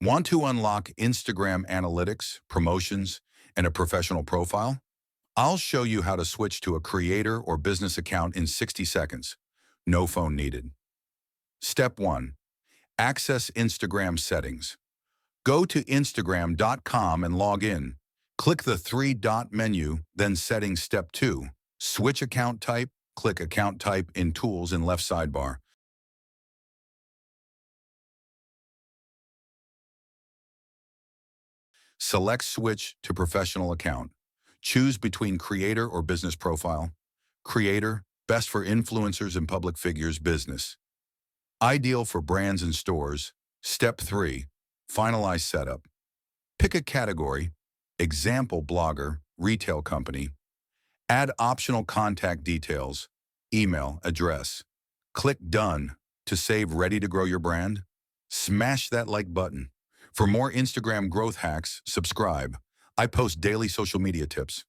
Want to unlock Instagram analytics, promotions, and a professional profile? I'll show you how to switch to a creator or business account in 60 seconds. No phone needed. Step 1. Access Instagram settings. Go to Instagram.com and log in. Click the three-dot menu, then Settings. Step 2. Switch account type. Click Account Type in Tools in left sidebar. Select Switch to Professional Account. Choose between Creator or Business Profile. Creator, best for influencers and public figures. Business, ideal for brands and stores. Step 3. Finalize setup. Pick a category, example blogger, retail company. Add optional contact details, email, address. Click Done to save. Ready to grow your brand? Smash that like button. For more Instagram growth hacks, subscribe. I post daily social media tips.